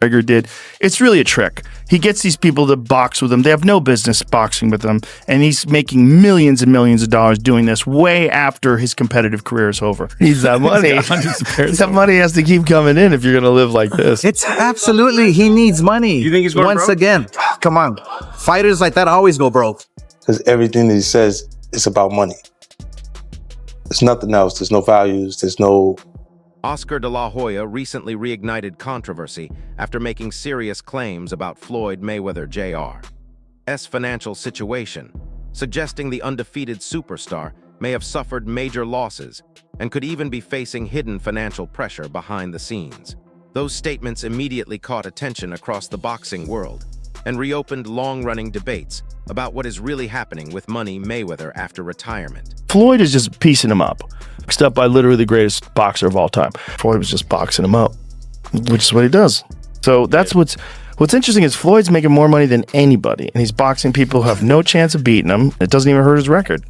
McGregor did. It's really a trick. He gets these people to box with him. They have no business boxing with him, and he's making millions and millions of dollars doing this way after his competitive career is over. He's that money. That money has to keep coming in if you're going to live like this. It's absolutely, he needs money. You think he's going Once broke? again, come on. Fighters like that always go broke. Because everything that he says is about money. There's nothing else. There's no values. There's no... Oscar de la Hoya recently reignited controversy after making serious claims about Floyd Mayweather Jr.'s financial situation, suggesting the undefeated superstar may have suffered major losses and could even be facing hidden financial pressure behind the scenes. Those statements immediately caught attention across the boxing world and reopened long-running debates about what is really happening with Money Mayweather after retirement. Floyd is just piecing him up. Boxed up by literally the greatest boxer of all time. Floyd was just boxing him up, which is what he does. So that's what's interesting is Floyd's making more money than anybody, and he's boxing people who have no chance of beating him. It doesn't even hurt his record.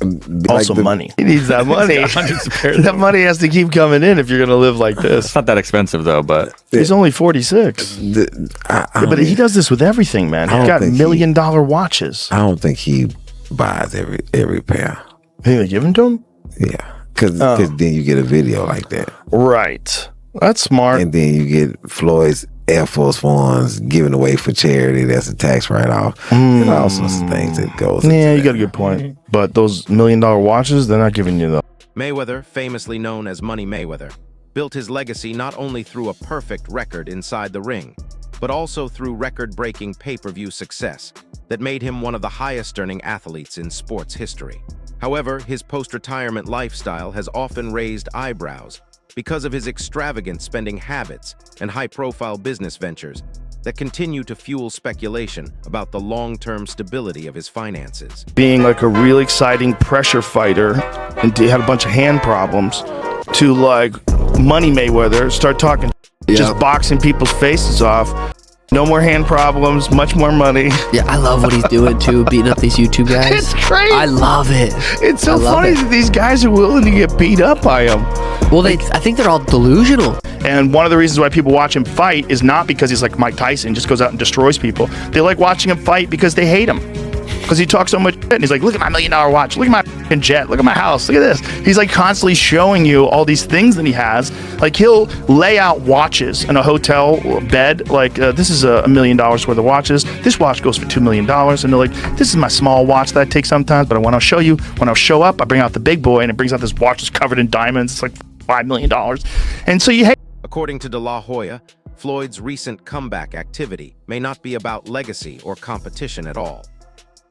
Also, money. He needs that money. That money has to keep coming in if you're going to live like this. It's not that expensive though, but he's only 46. But he does this with everything, man. He's got $1 million watches. I don't think he buys every pair. Think they give them to him? Yeah, because then you get a video like that. Right. That's smart. And then you get Floyd's Air Force Ones given away for charity. That's a tax write-off. And all sorts of things that goes into Yeah, you that. got a good point. But those $1 million watches, they're not giving you those. Mayweather, famously known as Money Mayweather, built his legacy not only through a perfect record inside the ring, but also through record-breaking pay-per-view success that made him one of the highest-earning athletes in sports history. However, his post-retirement lifestyle has often raised eyebrows because of his extravagant spending habits and high-profile business ventures that continue to fuel speculation about the long-term stability of his finances. Being like a really exciting pressure fighter and he had a bunch of hand problems to like Money Mayweather, start talking, just boxing people's faces off. No more hand problems, much more money. Yeah, I love what he's doing too, beating up these YouTube guys. It's crazy. I love it. It's so funny that these guys are willing to get beat up by him. Well, I think they're all delusional. And one of the reasons why people watch him fight is not because he's like Mike Tyson, just goes out and destroys people. They like watching him fight because they hate him. Because he talks so much shit. And he's like, look at my $1 million watch. Look at my fucking jet. Look at my house. Look at this. He's like constantly showing you all these things that he has. Like he'll lay out watches in a hotel bed. Like this is $1 million worth of watches. This watch goes for $2 million. And they're like, this is my small watch that I take sometimes. But when I'll show you, when I'll show up, I bring out the big boy and it brings out this watch that's covered in diamonds. It's like $5 million. And so you hate. According to de la Hoya, Floyd's recent comeback activity may not be about legacy or competition at all.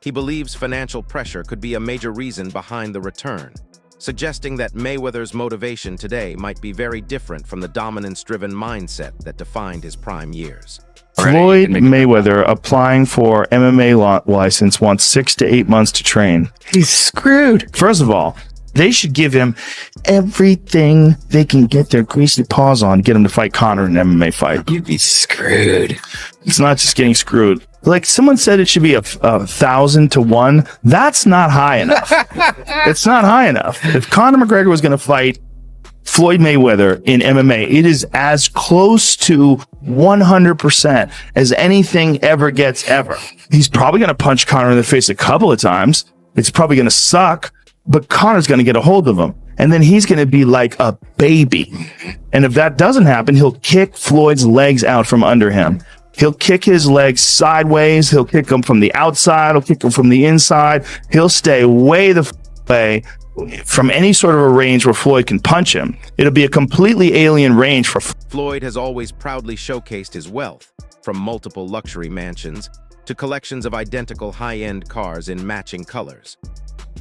He believes financial pressure could be a major reason behind the return, suggesting that Mayweather's motivation today might be very different from the dominance-driven mindset that defined his prime years. Floyd Mayweather applying for MMA license wants 6 to 8 months to train. He's screwed. First of all, they should give him everything they can get their greasy paws on to get him to fight Conor in an MMA fight. You'd be screwed. It's not just getting screwed. Like someone said it should be 1,000 to 1. That's not high enough. It's not high enough. If Conor McGregor was going to fight Floyd Mayweather in MMA, it is as close to 100% as anything ever gets ever. He's probably going to punch Conor in the face a couple of times. It's probably going to suck, but Conor's going to get a hold of him. And then he's going to be like a baby. And if that doesn't happen, he'll kick Floyd's legs out from under him. He'll kick his legs sideways. He'll kick them from the outside. He'll kick them from the inside. He'll stay way the way from any sort of a range where Floyd can punch him. It'll be a completely alien range for Floyd has always proudly showcased his wealth, from multiple luxury mansions to collections of identical high-end cars in matching colors.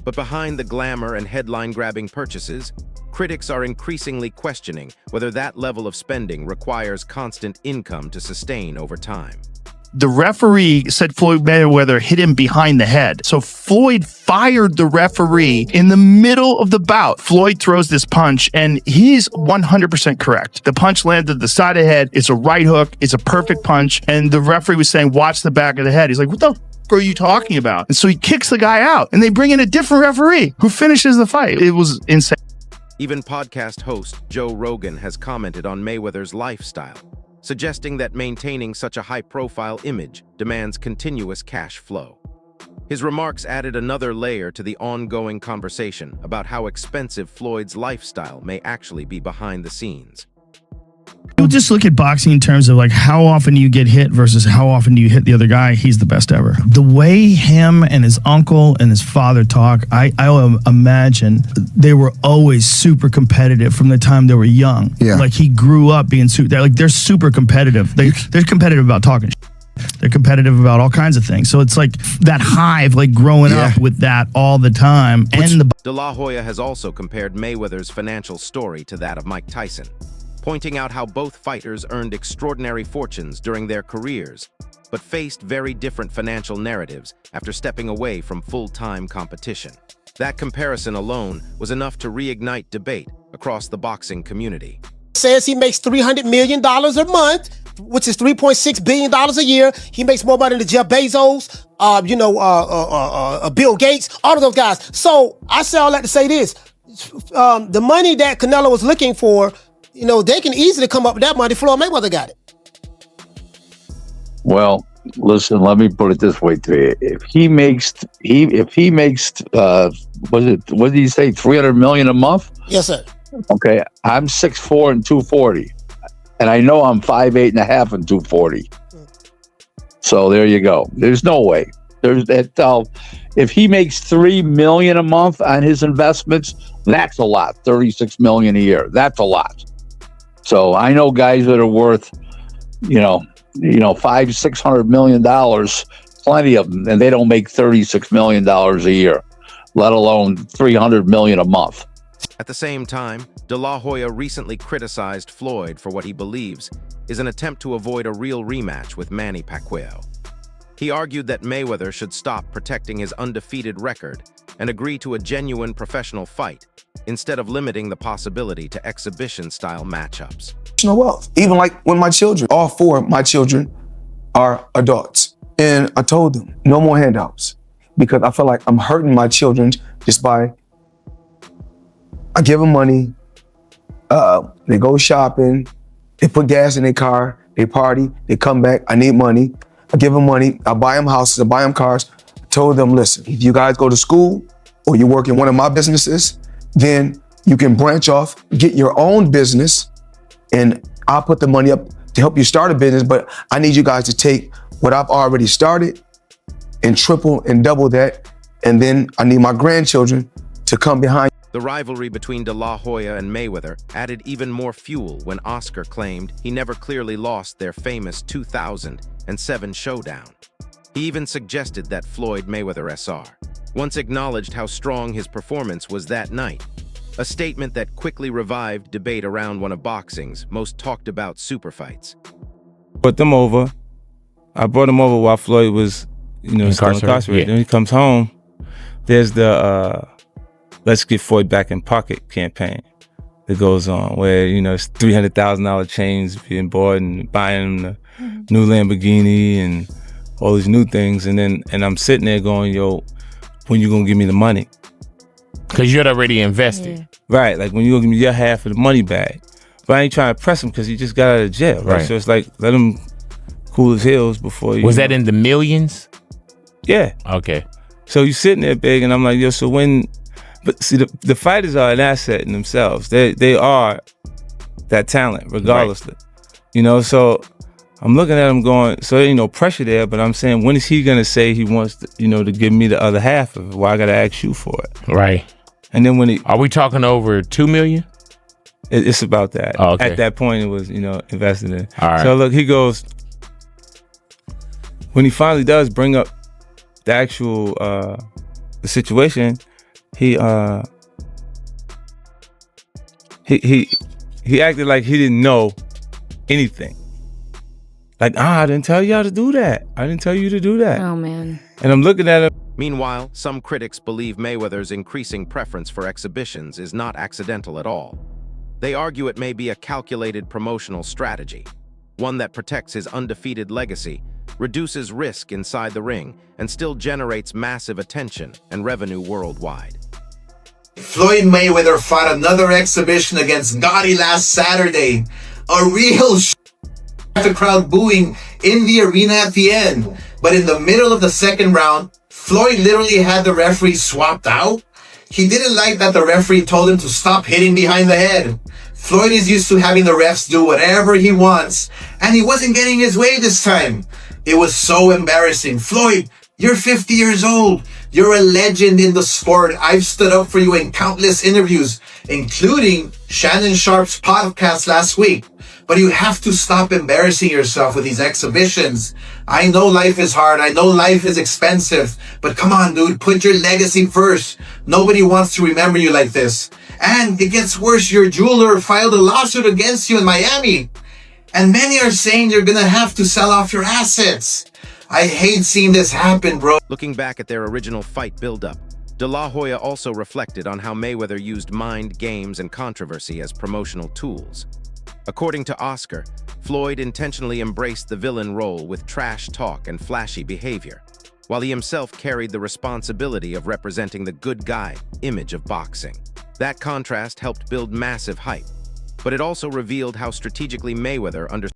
But behind the glamour and headline-grabbing purchases, critics are increasingly questioning whether that level of spending requires constant income to sustain over time. The referee said Floyd Mayweather hit him behind the head. So Floyd fired the referee in the middle of the bout. Floyd throws this punch, and he's 100% correct. The punch landed the side of the head. It's a right hook. It's a perfect punch. And the referee was saying, watch the back of the head. He's like, what the are you talking about? And so he kicks the guy out, and they bring in a different referee who finishes the fight. It was insane. Even podcast host Joe Rogan has commented on Mayweather's lifestyle, suggesting that maintaining such a high-profile image demands continuous cash flow. His remarks added another layer to the ongoing conversation about how expensive Floyd's lifestyle may actually be behind the scenes. You just look at boxing in terms of like how often you get hit versus how often do you hit the other guy. He's the best ever. The way him and his uncle and his father talk, I imagine they were always super competitive from the time they were young. Yeah. Like he grew up being they're super competitive. They're competitive about talking. They're competitive about all kinds of things. So it's like that hive, like growing up with that all the time. De La Hoya has also compared Mayweather's financial story to that of Mike Tyson, pointing out how both fighters earned extraordinary fortunes during their careers, but faced very different financial narratives after stepping away from full-time competition. That comparison alone was enough to reignite debate across the boxing community. Says he makes $300 million a month, which is $3.6 billion a year. He makes more money than Jeff Bezos, Bill Gates, all of those guys. So I say all that to say this. The money that Canelo was looking for, they can easily come up with that money. Floyd Mayweather got it. Well, listen, let me put it this way to you. If he makes, what did he say, $300 million a month? Yes, sir. Okay, I'm 6'4" and 240, and I know I'm 5'8.5" and 240. So there you go. There's no way. There's that. If he makes $3 million a month on his investments, that's a lot. $36 million a year. That's a lot. So I know guys that are worth, $500-600 million, plenty of them, and they don't make $36 million a year, let alone $300 million a month. At the same time, De La Hoya recently criticized Floyd for what he believes is an attempt to avoid a real rematch with Manny Pacquiao. He argued that Mayweather should stop protecting his undefeated record and agree to a genuine professional fight, instead of limiting the possibility to exhibition-style matchups. Wealth. Even like when my children, all four of my children are adults. And I told them, no more handouts. Because I feel like I'm hurting my children just by, I give them money, they go shopping, they put gas in their car, they party, they come back, I need money. I give them money, I buy them houses, I buy them cars. I told them, listen, if you guys go to school or you work in one of my businesses, then you can branch off, get your own business, and I'll put the money up to help you start a business, but I need you guys to take what I've already started and triple and double that, and then I need my grandchildren to come behind. The rivalry between De La Hoya and Mayweather added even more fuel when Oscar claimed he never clearly lost their famous 2007 showdown. He even suggested that Floyd Mayweather Sr. once acknowledged how strong his performance was that night, a statement that quickly revived debate around one of boxing's most talked about super fights. Put them over. I brought him over while Floyd was, incarcerated. Yeah. Then he comes home. There's the Let's Get Floyd Back in Pocket campaign that goes on, where it's $300,000 chains being bought and buying him the new Lamborghini and all these new things, and I'm sitting there going, yo, when you gonna give me the money? Because you had already invested. Right, like when you gonna give me your half of the money back. But I ain't trying to press him because he just got out of jail, right? So it's like, let him cool his heels before you. Was that in the millions? Yeah. Okay. So you sitting there big, and I'm like, yo, so when, but see, the fighters are an asset in themselves. They are that talent, regardless. Right. So I'm looking at him going, so there ain't no pressure there, but I'm saying, when is he gonna say he wants to, to give me the other half of it? Why I gotta ask you for it? Right. And then when are we talking over $2 million? It's about that. Oh, okay. At that point, it was, invested in. All right. So look, he goes, when he finally does bring up the actual, the situation, he acted like he didn't know anything. Like, I didn't tell y'all to do that. I didn't tell you to do that. Oh, man. And I'm looking at him. Meanwhile, some critics believe Mayweather's increasing preference for exhibitions is not accidental at all. They argue it may be a calculated promotional strategy, one that protects his undefeated legacy, reduces risk inside the ring, and still generates massive attention and revenue worldwide. Floyd Mayweather fought another exhibition against Gotti last Saturday. A real The crowd booing in the arena at the end. But in the middle of the second round, Floyd literally had the referee swapped out. He didn't like that the referee told him to stop hitting behind the head. Floyd is used to having the refs do whatever he wants, and he wasn't getting his way this time. It was so embarrassing. Floyd, you're 50 years old. You're a legend in the sport. I've stood up for you in countless interviews, including Shannon Sharp's podcast last week. But you have to stop embarrassing yourself with these exhibitions. I know life is hard. I know life is expensive. But come on, dude, put your legacy first. Nobody wants to remember you like this. And it gets worse. Your jeweler filed a lawsuit against you in Miami. And many are saying you're going to have to sell off your assets. I hate seeing this happen, bro. Looking back at their original fight build-up, De La Hoya also reflected on how Mayweather used mind games and controversy as promotional tools. According to Oscar, Floyd intentionally embraced the villain role with trash talk and flashy behavior, while he himself carried the responsibility of representing the good guy image of boxing. That contrast helped build massive hype, but it also revealed how strategically Mayweather understood